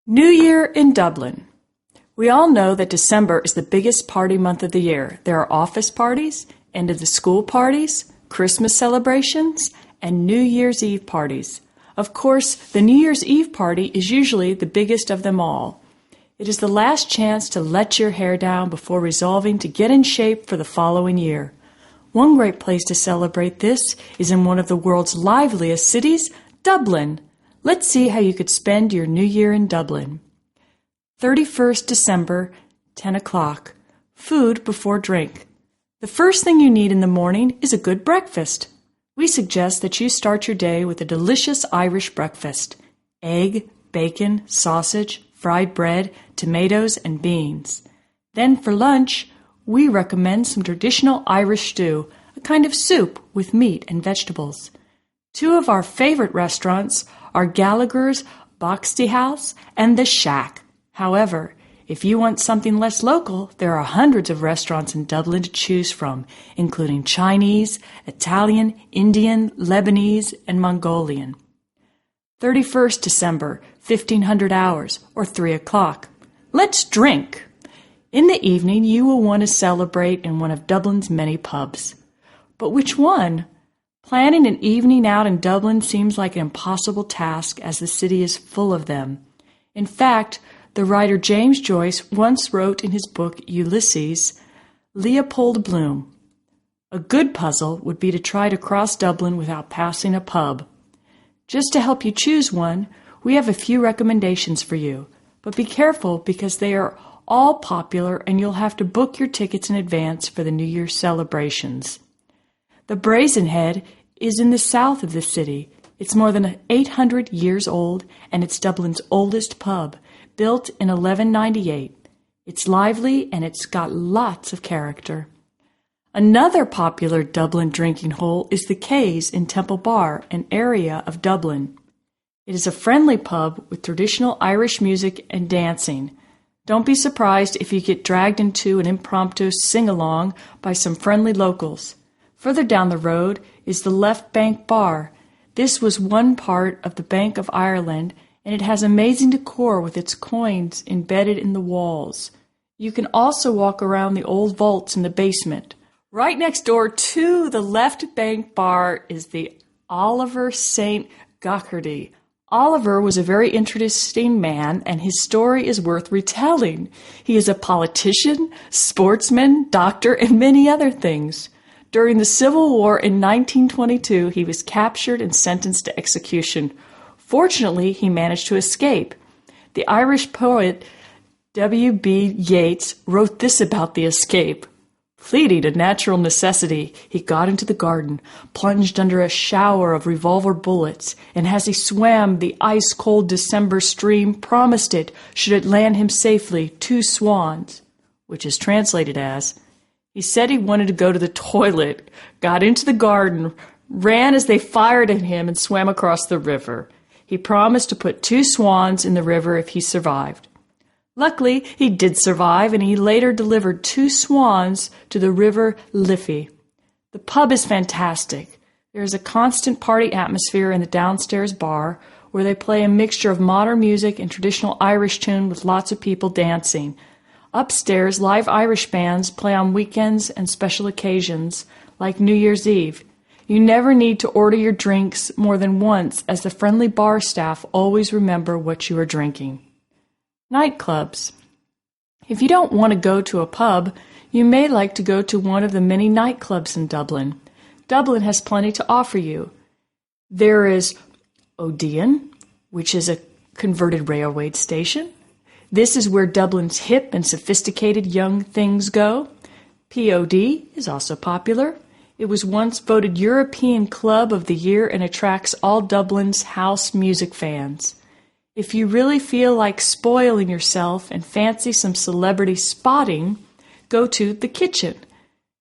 New Year in Dublin. We all know that December is the biggest party month of the year. There are office parties, end of the school parties, Christmas celebrations, and New Year's Eve parties. Of course, the New Year's Eve party is usually the biggest of them all. It is the last chance to let your hair down before resolving to get in shape for the following year. One great place to celebrate this is in one of the world's liveliest cities, Dublin. Let's see how you could spend your New Year in Dublin. 31st December, 10 o'clock. Food before drink. The first thing you need in the morning is a good breakfast. We suggest that you start your day with a delicious Irish breakfast. Egg, bacon, sausage, fried bread, tomatoes, and beans. Then for lunch, we recommend some traditional Irish stew, a kind of soup with meat and vegetables. Two of our favorite restaurants are Gallagher's Boxty House and The Shack. However, if you want something less local, there are hundreds of restaurants in Dublin to choose from, including Chinese, Italian, Indian, Lebanese, and Mongolian. 31st December, 1500 hours, or 3 o'clock. Let's drink! In the evening, you will want to celebrate in one of Dublin's many pubs. But which one? Planning an evening out in Dublin seems like an impossible task as the city is full of them. In fact, the writer James Joyce once wrote in his book Ulysses, Leopold Bloom, "A good puzzle would be to try to cross Dublin without passing a pub." Just to help you choose one, we have a few recommendations for you, but be careful because they are all popular and you'll have to book your tickets in advance for the New Year's celebrations. The Brazen Head is in the south of the city. It's more than 800 years old, and it's Dublin's oldest pub, built in 1198. It's lively, and it's got lots of character. Another popular Dublin drinking hole is the K's in Temple Bar, an area of Dublin. It is a friendly pub with traditional Irish music and dancing. Don't be surprised if you get dragged into an impromptu sing-along by some friendly locals. Further down the road is the Left Bank Bar. This was one part of the Bank of Ireland, and it has amazing decor with its coins embedded in the walls. You can also walk around the old vaults in the basement. Right next door to the Left Bank Bar is the Oliver St. Gachardy. Oliver was a very interesting man, and his story is worth retelling. He is a politician, sportsman, doctor, and many other things. During the Civil War in 1922, he was captured and sentenced to execution. Fortunately, he managed to escape. The Irish poet W.B. Yeats wrote this about the escape. Pleading a natural necessity, he got into the garden, plunged under a shower of revolver bullets, and as he swam the ice-cold December stream, promised it, should it land him safely, 2 swans, which is translated as, he said he wanted to go to the toilet, got into the garden, ran as they fired at him, and swam across the river. He promised to put 2 swans in the river if he survived. Luckily, he did survive, and he later delivered 2 swans to the river Liffey. The pub is fantastic. There is a constant party atmosphere in the downstairs bar, where they play a mixture of modern music and traditional Irish tune with lots of people dancing. Upstairs, live Irish bands play on weekends and special occasions, like New Year's Eve. You never need to order your drinks more than once, as the friendly bar staff always remember what you are drinking. Nightclubs. If you don't want to go to a pub, you may like to go to one of the many nightclubs in Dublin. Dublin has plenty to offer you. There is Odeon, which is a converted railway station. This is where Dublin's hip and sophisticated young things go. POD is also popular. It was once voted European Club of the Year and attracts all Dublin's house music fans. If you really feel like spoiling yourself and fancy some celebrity spotting, go to The Kitchen.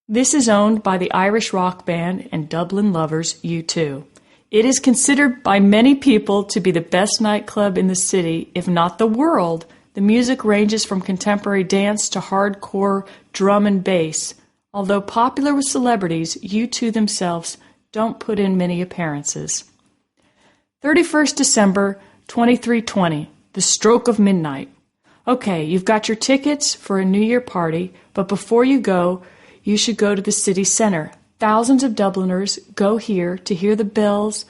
This is owned by the Irish rock band and Dublin lovers U2. It is considered by many people to be the best nightclub in the city, if not the world. The music ranges from contemporary dance to hardcore drum and bass. Although popular with celebrities, U2 themselves don't put in many appearances. 31st December, 2320. the stroke of midnight. Okay, you've got your tickets for a New Year party, but before you go, you should go to the city center. Thousands of Dubliners go here to hear the bells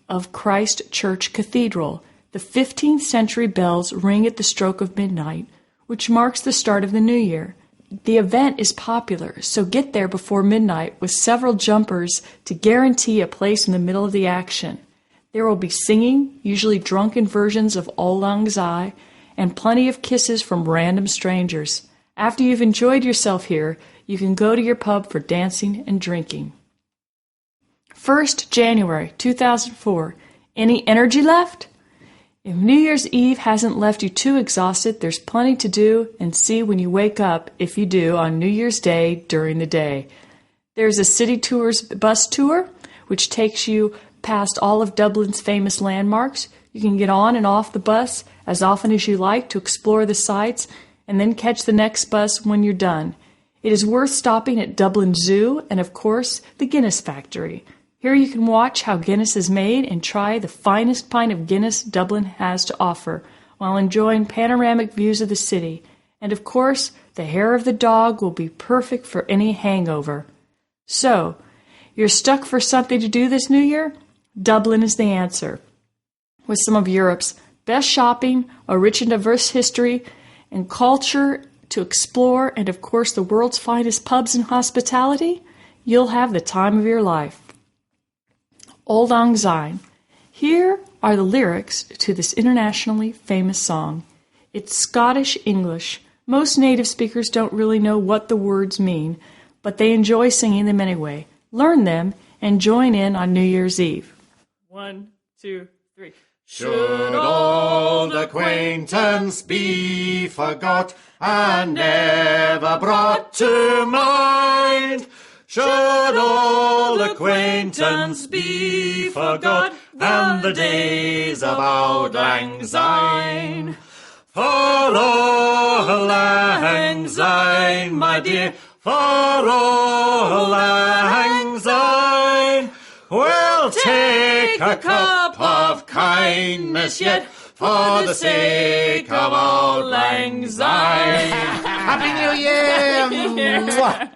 of Christ Church Cathedral. The 15th century bells ring at the stroke of midnight, which marks the start of the new year. The event is popular, so get there before midnight with several jumpers to guarantee a place in the middle of the action. There will be singing, usually drunken versions of Auld Lang Syne, and plenty of kisses from random strangers. After you've enjoyed yourself here, you can go to your pub for dancing and drinking. 1st January 2004. Any energy left? If New Year's Eve hasn't left you too exhausted, there's plenty to do and see when you wake up, if you do, on New Year's Day during the day. There's a City Tours bus tour, which takes you past all of Dublin's famous landmarks. You can get on and off the bus as often as you like to explore the sights and then catch the next bus when you're done. It is worth stopping at Dublin Zoo and, of course, the Guinness Factory. Here you can watch how Guinness is made and try the finest pint of Guinness Dublin has to offer while enjoying panoramic views of the city. And, of course, the hair of the dog will be perfect for any hangover. So, you're stuck for something to do this New Year? Dublin is the answer. With some of Europe's best shopping, a rich and diverse history, and culture to explore, and of course the world's finest pubs and hospitality, you'll have the time of your life. Auld Lang Syne. Here are the lyrics to this internationally famous song. It's Scottish English. Most native speakers don't really know what the words mean, but they enjoy singing them anyway. Learn them and join in on New Year's Eve. 1, 2, 3. Should old acquaintance be forgot and never brought to mind? Should old acquaintance be forgot and the days of Auld Lang Syne? For Auld Lang Syne, my dear, for Auld Lang Syne, we'll take a cup of kindness yet for the sake of Auld Lang Syne. Happy New Year!